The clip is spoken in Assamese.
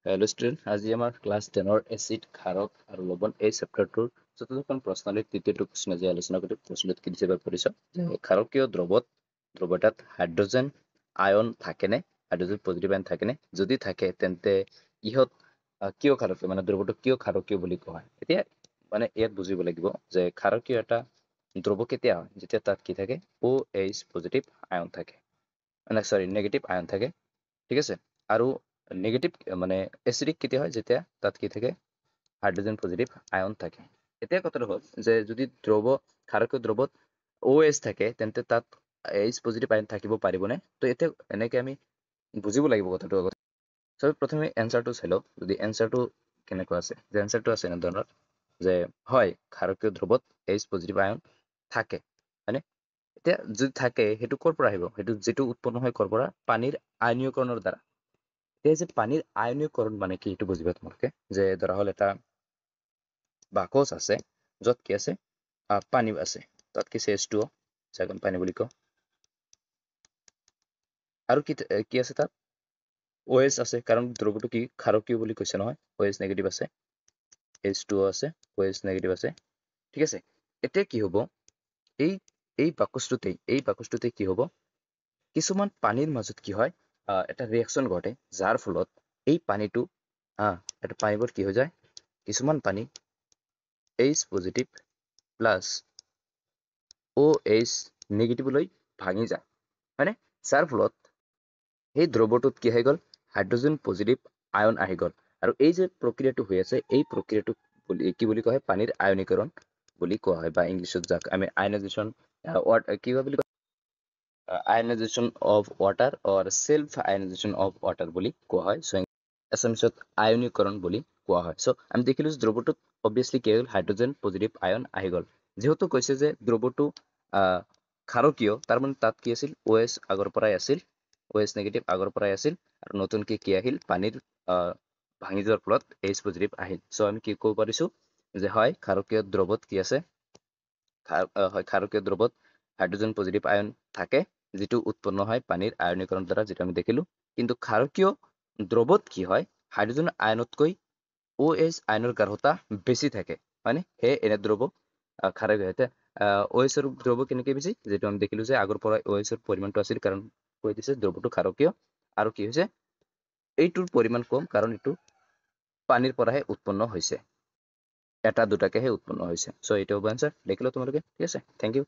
हेलो स्टूडेंट आज আমাৰ ক্লাছ 10 এচিড ক্ষাৰক আৰু লৱণ এই চেপ্টাৰটোৰ চতুৰ্থখন প্ৰশ্নাৱলীৰ তৃতীয়টো প্ৰশ্ন আজি আলোচনা কৰিম। প্ৰশ্নটো কি দিছে বা পৰিছে যে ক্ষাৰকীয় দ্ৰৱত হাইড্ৰজেন আয়ন থাকেনে, হাইড্ৰজেন পজিটিভ আয়ন থাকেনে, যদি থাকে তেন্তে ইহত কিয় ক্ষাৰকীয়, মানে দ্ৰৱটো কিয় ক্ষাৰকীয় বুলি কোৱা হয়। এতিয়া মানে ইয়াত বুজিব লাগিব যে ক্ষাৰকীয় এটা দ্ৰৱ কেতিয়া হয়, যেতিয়া তাত কি থাকে OH পজিটিভ আয়ন থাকে, মানে সৰি নেগেটিভ আয়ন থাকে, ঠিক আছে। আৰু নেগেটিভ মানে এচিডিক কেতিয়া হয়, যেতিয়া তাত কি থাকে হাইড্ৰোজেন পজিটিভ আয়ন থাকে। এতিয়া কথাটো হ'ল যে যদি ক্ষাৰকীয় দ্ৰৱত OH থাকে তেন্তে তাত H পজিটিভ আয়ন থাকিব পাৰিবনে। তো এতিয়া এনেকে আমি বুজিব লাগিব কথাটো আগত। সব প্ৰথমে এনসাৰটো চাই লওঁ। যদি এনসাৰটো কেনেকুৱা আছে, যে এনসাৰটো আছে এনে ধৰণৰ যে হয় ক্ষাৰকীয় দ্ৰৱত H পজিটিভ আয়ন থাকে, হয়নে। এতিয়া যদি থাকে সেইটো ক'ৰ পৰা আহিব, সেইটো যেটো উৎপন্ন হয় ক'ৰ পৰা, পানীৰ আয়নীয়কৰণৰ দ্বাৰা। এই যে পানীৰ আয়নীয়কৰণ মানে কি এইটো বুজিবা তোমালোকে, যে ধৰা হল এটা বাকচ আছে য'ত কি আছে পানী আছে, তাত কি H2O যাক আমি পানী বুলি কওঁ, আৰু কি আছে তাত OH আছে, কাৰণ দ্ৰৱটো কি ক্ষাৰকীয় বুলি কৈছে নহয়, OH নেগেটিভ আছে, H2O আছে, OH নেগেটিভ আছে, ঠিক আছে। এতিয়া কি হ'ব, এই বাকচটোতে কি হ'ব, কিছুমান পানীৰ মাজত কি হয় এটা ৰিয়েকশ্যন ঘটে, যাৰ ফলত এই পানীটো এটা পানীবোৰ কি হৈ যায়, কিছুমান পানী H পজিটিভ প্লাছ OH নেগেটিভলৈ ভাঙি যায়, হয়নে। যাৰ ফলত এই দ্ৰৱটোত কি হৈ গ'ল, হাইড্ৰজেন পজিটিভ আয়ন আহি গ'ল। আৰু এই যে প্ৰক্ৰিয়াটো হৈ আছে, এই প্ৰক্ৰিয়াটো কি বুলি কোৱা হয়, পানীৰ আয়নীকৰণ বুলি কোৱা হয়, বা ইংলিছত যাক আমি আয়নাইজেশ্যন কি বুলি কয়, ionisation of water or self ionisation of water বুলি কোৱা হয়। চ' এছামিছত আয়নীকৰণ বুলি কোৱা হয়। চ' আমি দেখিলো দ্ৰৱটোত অবভিয়াছলি কি হ'ল, হাইড্ৰজেন পজিটিভ আয়ন আহি গ'ল। যেহেতু কৈছে যে দ্ৰৱটো ক্ষাৰকীয়, তাৰমানে তাত কি আছিল, OH আগৰ পৰাই আছিল, OH নেগেটিভ আগৰ পৰাই আছিল, আৰু নতুনকে কি আহিল, পানীৰ ভাঙি যোৱাৰ ফলত H পজিটিভ আহিল। চ' আমি কি ক'ব পাৰিছো যে হয় ক্ষাৰকীয় দ্ৰৱত কি আছে, ক্ষাৰকীয় দ্ৰৱত হাইড্ৰজেন পজিটিভ আয়ন থাকে, যিটো উৎপন্ন হয় পানীৰ আয়নীকৰণৰ দ্বাৰা, যেটা আমি দেখিলো। কিন্তু ক্ষাৰকীয় দ্ৰৱত কি হয়, হাইড্ৰজেন আয়নতকৈ OH আয়নৰ গাঢ়তা বেছি থাকে, হয়নে। সেয়ে এনে দ্ৰৱ ক্ষাৰকীয় হয়। OH ৰ দ্ৰৱ কেনেকে বেছি, যেটো আমি দেখিলো যে আগৰ পৰা OH ৰ পৰিমাণটো আছিল, কাৰণ কৈ দিছে দ্ৰৱটো ক্ষাৰকীয়, আৰু কি হৈছে এইটোৰ পৰিমাণ কম, কাৰণ এইটো পানীৰ পৰাহে উৎপন্ন হৈছে, এটা দুটাকেহে উৎপন্ন হৈছে। চ' এইটো হ'ব এনসাৰ, দেখিলো তোমালোকে, ঠিক আছে, থেংক ইউ।